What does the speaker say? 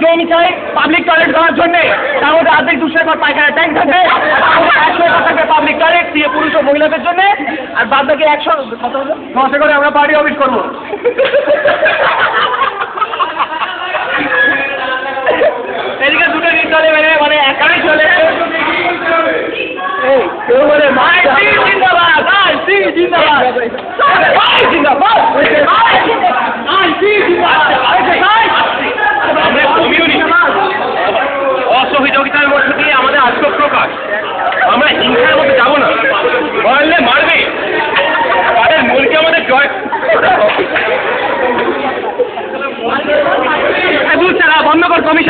জমি চাই public toilet করার জন্য, তার মধ্যে আর্ধেক 200 একর পায়খানা ট্যাঙ্ক থাকবে, 100 একর থাকবে পাবলিক টয়লেট দিয়ে পুরুষ ও মহিলাদের জন্য, আর বাদ বাকি 100 করে আমরা পার্টি অফিস করবো। এদিকে দুটো নীল চলে মানে একাই চলে। কেউ বলে জিন্দাবাদ, জিন্দাবাদ, জিন্দাবাদ, অসহযোগিতার মধ্যে দিয়ে আমাদের আত্মপ্রকাশ। আমরা হিংসার মধ্যে যাবো না, মারলে মারবে, তাদের মূলকে আমাদের জয়। বন্ধ কর কমিশন।